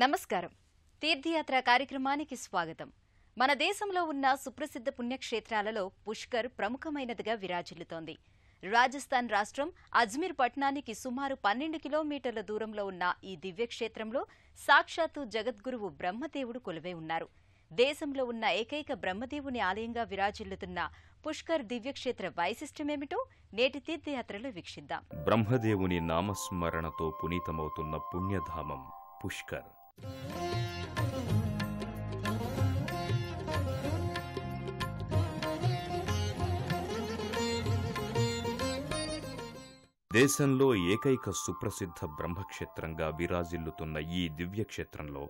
నమస్కారం. తీర్థయాత్ర కార్యక్రమానికి స్వాగతం. మన దేశంలో ఉన్న సుప్రసిద్ధ పుణ్యక్షేత్రాలలో పుష్కర్ ప్రముఖమైనదిగా విరాజిల్లుతోంది. రాజస్థాన్ రాష్ట్రం అజ్మీర్ పట్టణానికి సుమారు 12 కిలోమీటర్ల దూరంలో ఉన్న ఈ దివ్యక్షేత్రంలో సాక్షాత్తు జగద్గురువు బ్రహ్మదేవుడు కొలువై ఉన్నారు. దేశంలో ఉన్న ఏకైక బ్రహ్మదేవుని ఆలయంగా విరాజిల్లుతున్న పుష్కర్ దివ్యక్షేత్ర వైశిష్ట్యమేమిటో నేటి తీర్థయాత్రలో వీక్షిద్దాం. బ్రహ్మదేవుని నామస్మరణతో పునీతమవుతున్న పుణ్యధామం పుష్కర్. దేశంలో ఏకైక సుప్రసిద్ధ బ్రహ్మక్షేత్రంగా విరాజిల్లుతున్న ఈ దివ్యక్షేత్రంలో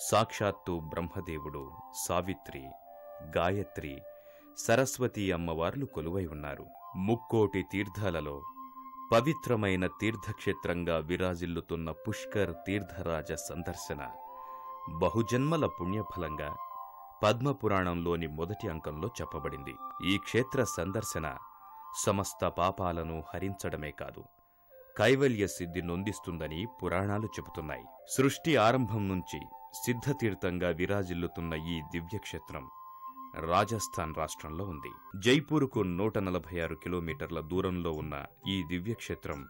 సాక్షాత్తు బ్రహ్మదేవుడు, సావిత్రి, గాయత్రి, సరస్వతీ అమ్మవార్లు కొలువై ఉన్నారు. ముక్కోటి తీర్థాలలో పవిత్రమైన తీర్థక్షేత్రంగా విరాజిల్లుతున్న పుష్కర్ తీర్థరాజ సందర్శన బహుజన్మల పుణ్యఫలంగా పద్మపురాణంలోని మొదటి అంకంలో చెప్పబడింది. ఈ క్షేత్ర సందర్శన సమస్త పాపాలను హరించడమే కాదు, కైవల్య సిద్ధి నొందిస్తుందని పురాణాలు చెబుతున్నాయి. సృష్టి ఆరంభం నుంచి సిద్ధతీర్థంగా విరాజిల్లుతున్న ఈ దివ్యక్షేత్రం రాజస్థాన్ రాష్ట్రంలో ఉంది. జైపూర్కు 146 కిలోమీటర్ల దూరంలో ఉన్న ఈ దివ్యక్షేత్రం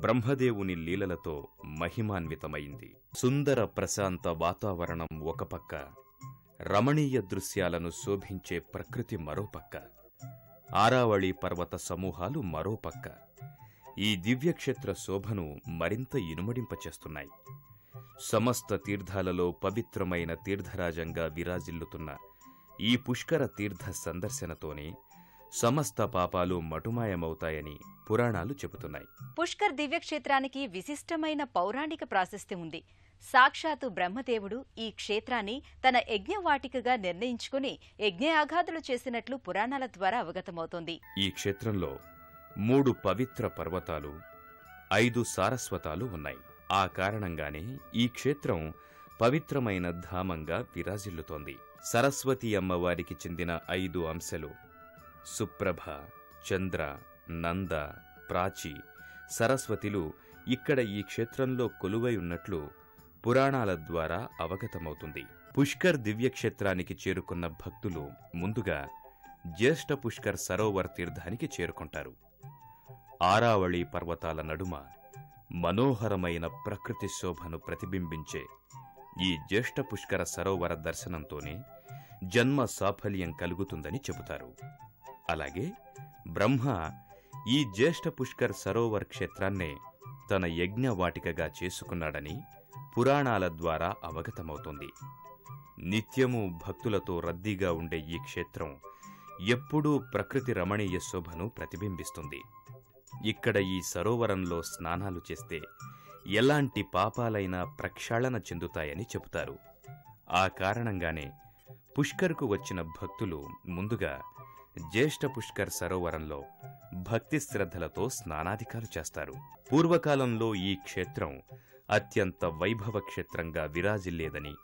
బ్రహ్మదేవుని లీలలతో మహిమాన్వితమైంది. సుందర ప్రశాంత వాతావరణం ఒక పక్క, రమణీయ దృశ్యాలను శోభించే ప్రకృతి మరోపక్క, ఆరావళి పర్వత సమూహాలు మరోపక్క ఈ దివ్యక్షేత్ర శోభను మరింత ఇనుమడింపచేస్తున్నాయి. సమస్త తీర్థాలలో పవిత్రమైన తీర్థరాజంగా విరాజిల్లుతున్న ఈ పుష్కర తీర్థ సందర్శనతోనే సమస్త పాపాలు మటుమాయమవుతాయని పురాణాలు చెబుతున్నాయి. పుష్కర్ దివ్యక్షేత్రానికి విశిష్టమైన పౌరాణిక ప్రాశస్త్యం ఉంది. సాక్షాత్తు బ్రహ్మదేవుడు ఈ క్షేత్రాన్ని తన యజ్ఞవాటికగా నిర్ణయించుకుని యజ్ఞయాగాదులు చేసినట్లు పురాణాల ద్వారా అవగతమవుతోంది. ఈ క్షేత్రంలో 3 పవిత్ర పర్వతాలు, 5 సారస్వతాలు ఉన్నాయి. ఆ కారణంగానే ఈ క్షేత్రం పవిత్రమైన ధామంగా విరాజిల్లుతోంది. సరస్వతీ అమ్మవారికి చెందిన 5 అంశలు సుప్రభ, చంద్ర, నంద, ప్రాచి, సరస్వతిలు ఇక్కడ ఈ క్షేత్రంలో కొలువై ఉన్నట్లు పురాణాల ద్వారా అవగతమవుతుంది. పుష్కర్ దివ్యక్షేత్రానికి చేరుకున్న భక్తులు ముందుగా జ్యేష్ఠ పుష్కర్ సరోవర్ తీర్థానికి చేరుకుంటారు. ఆరావళి పర్వతాల నడుమ మనోహరమైన ప్రకృతి శోభను ప్రతిబింబించే ఈ జ్యేష్ఠ పుష్కర సరోవర దర్శనంతోనే జన్మ సాఫల్యం కలుగుతుందని చెబుతారు. అలాగే బ్రహ్మ ఈ జ్యేష్ఠ పుష్కర్ సరోవర్ క్షేత్రాన్నే తన యజ్ఞవాటికగా చేసుకున్నాడని పురాణాల ద్వారా అవగతమవుతుంది. నిత్యము భక్తులతో రద్దీగా ఉండే ఈ క్షేత్రం ఎప్పుడూ ప్రకృతి రమణీయ శోభను ప్రతిబింబిస్తుంది. ఇక్కడ ఈ సరోవరంలో స్నానాలు చేస్తే ఎలాంటి పాపాలైనా ప్రక్షాళన చెందుతాయని చెబుతారు. ఆ కారణంగానే పుష్కర్కు వచ్చిన భక్తులు ముందుగా జ్యేష్ఠ పుష్కర్ సరోవరంలో భక్తి శ్రద్ధలతో స్నానాధికాలు చేస్తారు. పూర్వకాలంలో ఈ క్షేత్రం అత్యంత వైభవ క్షేత్రంగా విరాజిల్లేదని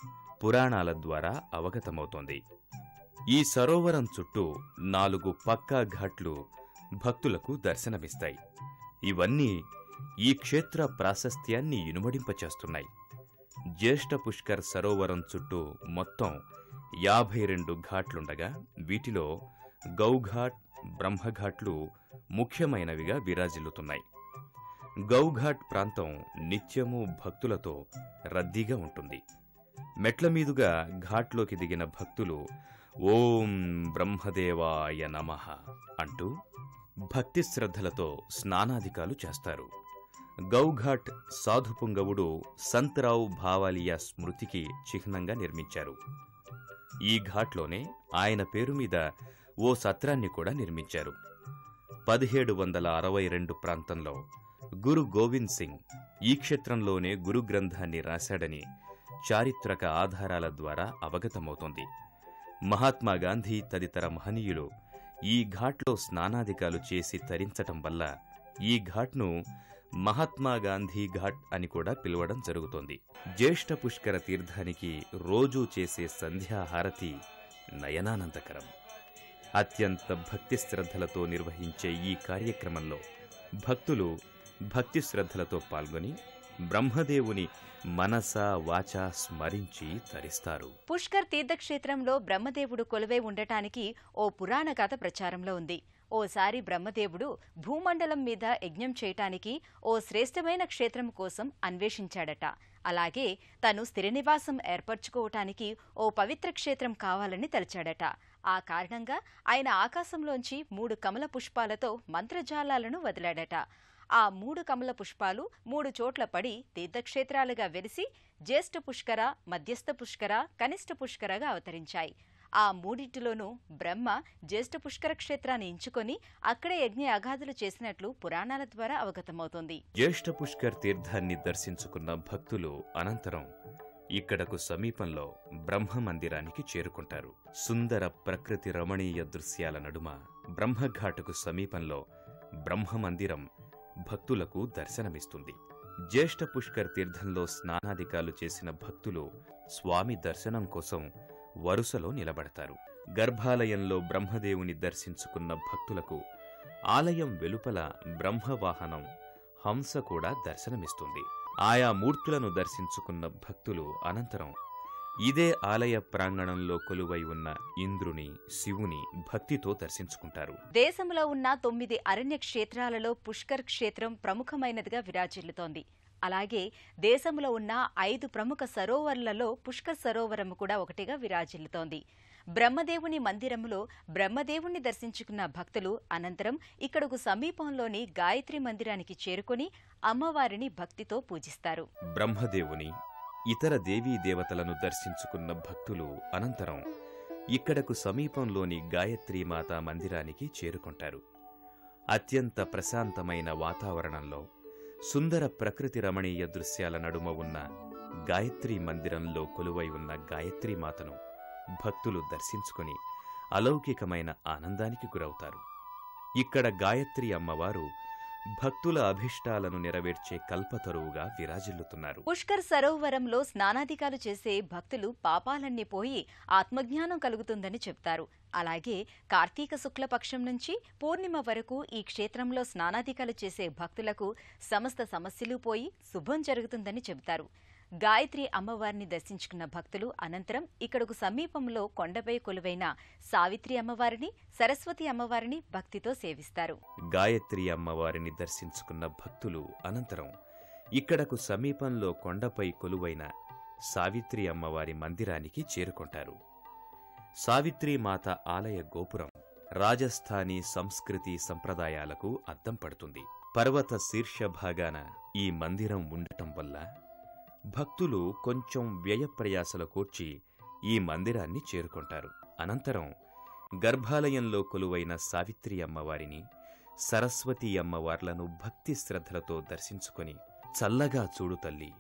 పురాణాల ద్వారా అవగతమవుతోంది. ఈ సరోవరం చుట్టూ 4 పక్కా ఘాట్లు భక్తులకు దర్శనమిస్తాయి. ఇవన్నీ ఈ క్షేత్ర ప్రాశస్త్యాన్ని ఇనుమడింపచేస్తున్నాయి. జ్యేష్ఠ పుష్కర్ సరోవరం చుట్టూ మొత్తం 52 ఘాట్లుండగా వీటిలో గౌఘాట్, బ్రహ్మఘాట్లు ముఖ్యమైనవిగా విరాజిల్లుతున్నాయి. గౌఘాట్ ప్రాంతం నిత్యము భక్తులతో రద్దీగా ఉంటుంది. మెట్ల మీదుగా ఘాట్లోకి దిగిన భక్తులు ఓం బ్రహ్మదేవాయ నమః అంటూ భక్తి శ్రద్ధలతో స్నానాధికాలు చేస్తారు. గౌఘాట్ సాధుపుంగవుడు సంతరావు భావాలియా స్మృతికి చిహ్నంగా నిర్మించారు. ఈ ఘాట్లోనే ఆయన పేరు మీద ఓ సత్రాన్ని కూడా నిర్మించారు. 1762 ప్రాంతంలో గురు గోవింద్ సింగ్ ఈ క్షేత్రంలోనే గురు గ్రంథాన్ని రాశాడని చారిత్రక ఆధారాల ద్వారా అవగతమవుతోంది. మహాత్మాగాంధీ తదితర మహనీయులు ఈ ఘాట్లో స్నానాధికాలు చేసి తరించటం వల్ల ఈ ఘాట్ను మహాత్మాగాంధీ ఘాట్ అని కూడా పిలవడం జరుగుతోంది. జ్యేష్ఠ పుష్కర తీర్థానికి రోజూ చేసే సంధ్యాహారతి నయనానందకరం. అత్యంత భక్తి శ్రద్ధలతో నిర్వహించే ఈ కార్యక్రమంలో భక్తులు భక్తి శ్రద్ధలతో పాల్గొని బ్రహ్మదేవుని మనస వాచ స్మరించి తరిస్తారు. పుష్కర్ తీర్థక్షేత్రంలో బ్రహ్మదేవుడు కొలువై ఉండటానికి ఓ పురాణ కథ ప్రచారంలో ఉంది. ఓసారి బ్రహ్మదేవుడు భూమండలం మీద యజ్ఞం చేయటానికి ఓ శ్రేష్టమైన క్షేత్రం కోసం అన్వేషించాడట. అలాగే తను స్థిర నివాసం ఏర్పరచుకోవటానికి ఓ పవిత్ర క్షేత్రం కావాలని తలచాడట. ఆ కారణంగా ఆయన ఆకాశంలోంచి 3 కమల పుష్పాలతో మంత్రజాలాలను వదిలాడట. ఆ 3 కమల పుష్పాలు 3 చోట్ల పడి తీర్థక్షేత్రాలుగా వెలిసి జ్యేష్ఠ పుష్కర, మధ్యస్థ పుష్కర, కనిష్ఠ పుష్కరగా అవతరించాయి. ఆ మూడింటిలోనూ బ్రహ్మ జ్యేష్ఠ పుష్కర క్షేత్రాన్ని ఎంచుకొని అక్కడే యజ్ఞ అగాధులు చేసినట్లు పురాణాల ద్వారా అవగతమవుతోంది. జ్యేష్ఠ పుష్కర్ తీర్థాన్ని దర్శించుకున్న భక్తులు అనంతరం ఇక్కడకు సమీపంలో బ్రహ్మ మందిరానికి చేరుకుంటారు. సుందర ప్రకృతి రమణీయ దృశ్యాల నడుమ బ్రహ్మఘాటుకు సమీపంలో బ్రహ్మ మందిరం భక్తులకు దర్శనమిస్తుంది. జ్యేష్ఠ పుష్కర్ తీర్థంలో స్నానాదికాలు చేసిన భక్తులు స్వామి దర్శనం కోసం వరుసలో నిలబడతారు. గర్భాలయంలో బ్రహ్మదేవుని దర్శించుకున్న భక్తులకు ఆలయం వెలుపల బ్రహ్మవాహనం హంస కూడా దర్శనమిస్తుంది. ఆయా మూర్తులను దర్శించుకున్న భక్తులు అనంతరం ఇదే ఆలయ ప్రాంగణంలో కొలువై ఉన్న ఇంద్రుని, శివుని భక్తితో దర్శించుకుంటారు. దేశంలో ఉన్న 9 అరణ్య క్షేత్రాలలో పుష్కర్ క్షేత్రం ప్రముఖమైనదిగా విరాజిల్లుతోంది. అలాగే దేశంలో ఉన్న 5 ప్రముఖ సరోవర్లలో పుష్కర్ సరోవరం కూడా ఒకటిగా విరాజిల్లుతోంది. బ్రహ్మదేవుని మందిరంలో బ్రహ్మదేవుణ్ణి దర్శించుకున్న భక్తులు అనంతరం ఇక్కడకు సమీపంలోని గాయత్రి మందిరానికి చేరుకుని అమ్మవారిని భక్తితో పూజిస్తారు. బ్రహ్మదేవుని, ఇతర దేవీ దేవతలను దర్శించుకున్న భక్తులు అనంతరం ఇక్కడకు సమీపంలోని గాయత్రీమాతా మందిరానికి చేరుకుంటారు. అత్యంత ప్రశాంతమైన వాతావరణంలో సుందర ప్రకృతి రమణీయ దృశ్యాల నడుమ ఉన్న గాయత్రీ మందిరంలో కొలువై ఉన్న గాయత్రీమాతను భక్తులు దర్శించుకుని అలౌకికమైన ఆనందానికి గురవుతారు. ఇక్కడ గాయత్రి అమ్మవారు భక్తుల అభిష్టాలను నెరవేర్చే కల్పతరువుగా విరాజిల్లుతున్నారు. పుష్కర్ సరోవరంలో స్నానాదికాలు చేసే భక్తులు పాపాలన్నీ పోయి ఆత్మజ్ఞానం కలుగుతుందని చెప్తారు. అలాగే కార్తీక శుక్లపక్షం నుంచి పూర్ణిమ వరకు ఈ క్షేత్రంలో స్నానాదికాలు చేసే భక్తులకు సమస్త సమస్యలు పోయి శుభం జరుగుతుందని చెబుతారు. గాయత్రి అమ్మవారిని దర్శించుకున్న భక్తులు అనంతరం ఇక్కడకు సమీపంలో కొండపై కొలువైన సావిత్రి అమ్మవారిని, సరస్వతి అమ్మవారిని భక్తితో సేవిస్తారు. గాయత్రి అమ్మవారిని దర్శించుకున్న భక్తులు అనంతరం ఇక్కడకు సమీపంలో కొండపై కొలువైన సావిత్రి అమ్మవారి మందిరానికి చేరుకుంటారు. సావిత్రి మాత ఆలయ గోపురం రాజస్థానీ సంస్కృతి సంప్రదాయాలకు అద్దం పడుతుంది. పర్వత శీర్షభాగాన ఈ మందిరం ఉండటం వల్ల భక్తులు కొంచెం వ్యయప్రయాసలు కూర్చి ఈ మందిరాన్ని చేరుకుంటారు. అనంతరం గర్భాలయంలో కొలువైన సావిత్రి అమ్మవారిని, సరస్వతీ అమ్మవార్లను భక్తి శ్రద్ధలతో దర్శించుకుని చల్లగా చూడు తల్లి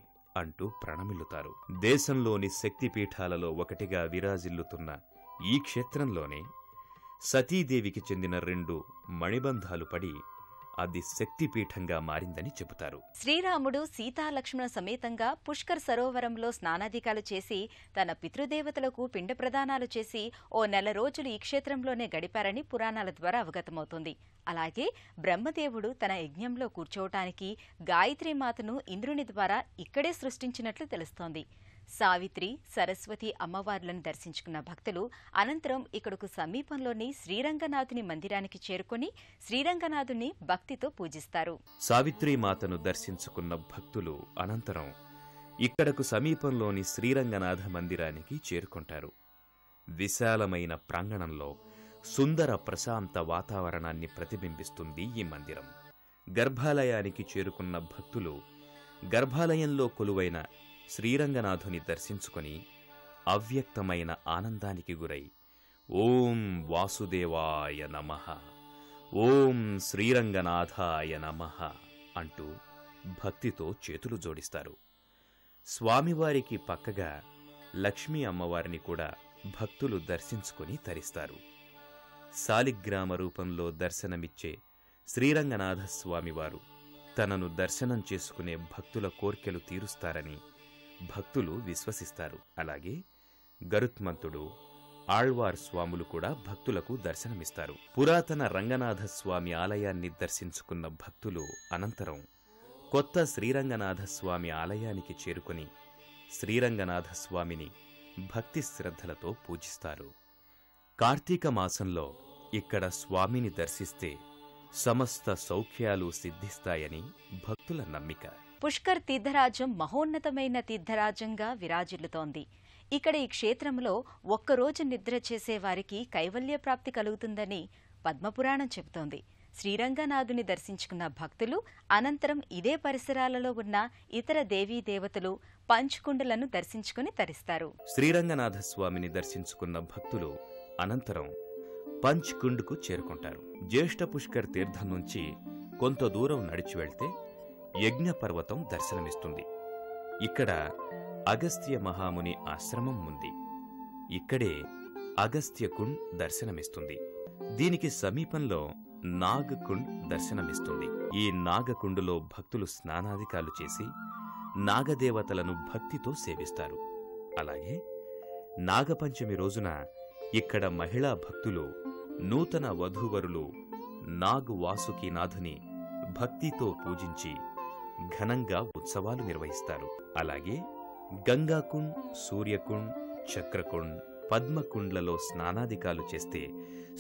అంటూ ప్రణమిల్లుతారు. దేశంలోని శక్తిపీఠాలలో ఒకటిగా విరాజిల్లుతున్న ఈ క్షేత్రంలోనే సతీదేవికి చెందిన 2 మణిబంధాలు పడి అది శక్తిపీఠంగా మారిందని చెబుతారు. శ్రీరాముడు సీతాలక్ష్మణ సమేతంగా పుష్కర్ సరోవరంలో స్నానాదికాలు చేసి తన పితృదేవతలకు పిండ ప్రదానాలు చేసి ఓ 1 రోజులు ఈ క్షేత్రంలోనే గడిపారని పురాణాల ద్వారా అవగతమవుతుంది. అలాగే బ్రహ్మదేవుడు తన యజ్ఞంలో కూర్చోవటానికి గాయత్రీమాతను ఇంద్రుని ద్వారా ఇక్కడే సృష్టించినట్లు తెలుస్తోంది. సావిత్రి, సరస్వతి అమ్మవార్లను దర్శించుకున్న భక్తులు అనంతరం ఇక్కడకు సమీపంలోని శ్రీరంగనాథుని మందిరానికి చేరుకుని శ్రీరంగనాథుని భక్తితో పూజిస్తారు. సావిత్రీమాతను దర్శించుకున్న భక్తులు అనంతరం ఇక్కడకు సమీపంలోని శ్రీరంగనాథ మందిరానికి చేరుకుంటారు. విశాలమైన ప్రాంగణంలో సుందర ప్రశాంత వాతావరణాన్ని ప్రతిబింబిస్తుంది ఈ మందిరం. గర్భాలయానికి చేరుకున్న భక్తులు గర్భాలయంలో కొలువైన శ్రీరంగనాథుని దర్శించుకొని అవ్యక్తమైన ఆనందానికి గురై ఓం వాసుదేవాయ నమః, ఓం శ్రీరంగనాథాయ నమః అంటూ భక్తితో చేతులు జోడిస్తారు. స్వామివారికి పక్కగా లక్ష్మీ అమ్మవారిని కూడా భక్తులు దర్శించుకుని తరిస్తారు. శాలిగ్రామ రూపంలో దర్శనమిచ్చే శ్రీరంగనాథ స్వామివారు తనను దర్శనం చేసుకునే భక్తుల కోర్కెలు తీరుస్తారని భక్తులు విశ్వసిస్తారు. అలాగే గరుత్మంతుడు, ఆళ్వార్ స్వాములు కూడా భక్తులకు దర్శనమిస్తారు. పురాతన రంగనాథ స్వామి ఆలయాన్ని దర్శించుకున్న భక్తులు అనంతరం కొత్త శ్రీరంగనాథస్వామి ఆలయానికి చేరుకుని శ్రీరంగనాథస్వామిని భక్తి శ్రద్ధలతో పూజిస్తారు. కార్తీక మాసంలో ఇక్కడ స్వామిని దర్శిస్తే సమస్త సౌఖ్యాలు సిద్ధిస్తాయని భక్తుల నమ్మిక. పుష్కర్ తీర్థరాజం మహోన్నతమైన తీర్థరాజంగా విరాజిల్లుతోంది. ఇక్కడ ఈ క్షేత్రంలో ఒక్కరోజు నిద్ర చేసేవారికి కైవల్య ప్రాప్తి కలుగుతుందని పద్మపురాణం చెబుతోంది. శ్రీరంగనాథుని దర్శించుకున్న భక్తులు అనంతరం ఇదే పరిసరాలలో ఉన్న ఇతర దేవీ దేవతలు పంచుకుండలను దర్శించుకుని తరిస్తారు. శ్రీరంగనాథస్వామిని దర్శించుకున్న భక్తులు అనంతరం పంచ్కుండ్కు చేరుకుంటారు. జ్యేష్ఠ పుష్కర్ తీర్థం నుంచి కొంత దూరం నడిచి వెళ్తే యజ్ఞపర్వతం దర్శనమిస్తుంది. ఇక్కడ అగస్త్య మహాముని ఆశ్రమం ఉంది. ఇక్కడే అగస్త్యకుండ్ దర్శనమిస్తుంది. దీనికి సమీపంలో నాగకుండ్ దర్శనమిస్తుంది. ఈ నాగకుండులో భక్తులు స్నానాదికాలు చేసి నాగదేవతలను భక్తితో సేవిస్తారు. అలాగే నాగపంచమి రోజున ఇక్కడ మహిళా భక్తులు నూతన వధూవరులు నాగ్ వాసుకీనాథుని భక్తితో పూజించి ఘనంగా ఉత్సవాలు నిర్వహిస్తారు. అలాగే గంగాకుండ్, సూర్యకుండ్, చక్రకుండ్, పద్మకుండ్లలో స్నానాదికాలు చేస్తే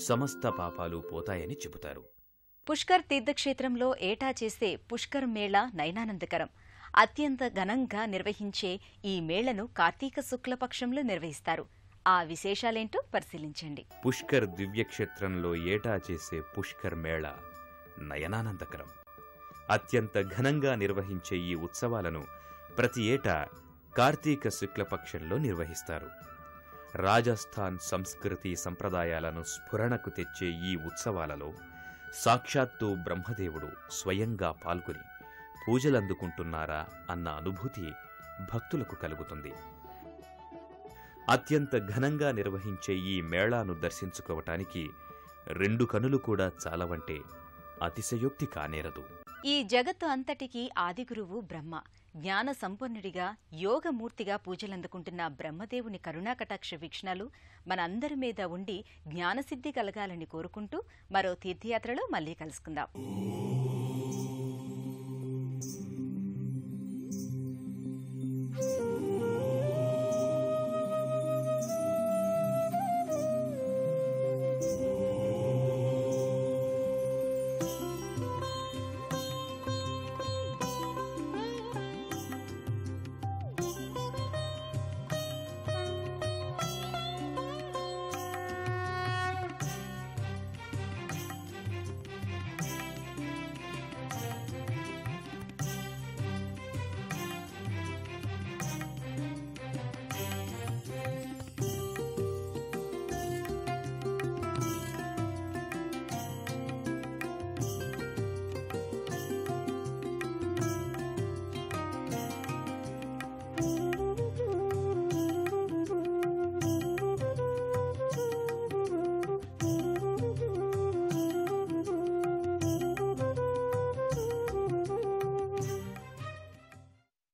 సమస్త పాపాలు పోతాయని చెబుతారు. పుష్కర్ తీర్థక్షేత్రంలో ఏటా చేసే పుష్కర్ మేళా నయనానందకరం. అత్యంత ఘనంగా నిర్వహించే ఈ మేళను కార్తీక శుక్లపక్షంలో నిర్వహిస్తారు. ఆ విశేషాలేంటో పరిశీలించండి. పుష్కర్ దివ్యక్షేత్రంలో ఏటా చేసే పుష్కర్ మేళ నయనానందకరం. అత్యంత ఘనంగా నిర్వహించే ఈ ఉత్సవాలను ప్రతి ఏటా కార్తీక శుక్లపక్షంలో నిర్వహిస్తారు. రాజస్థాన్ సంస్కృతి సంప్రదాయాలను స్ఫురణకు తెచ్చే ఈ ఉత్సవాలలో సాక్షాత్తు బ్రహ్మదేవుడు స్వయంగా పాల్గొని పూజలందుకుంటున్నారా అన్న అనుభూతి భక్తులకు కలుగుతుంది. అత్యంత ఘనంగా నిర్వహించే ఈ మేళాను దర్శించుకోవటానికి 2 కనులు కూడా చాలవంటే అతిశయోక్తి కానేరదు. ఈ జగత్తు అంతటికీ ఆదిగురువు బ్రహ్మ. జ్ఞాన సంపన్నుడిగా యోగమూర్తిగా పూజలందుకుంటున్న బ్రహ్మదేవుని కరుణాకటాక్ష వీక్షణాలు మనందరి మీద ఉండి జ్ఞానసిద్ధి కలగాలని కోరుకుంటూ మరో తీర్థయాత్రలో మళ్లీ కలుసుకుందాం.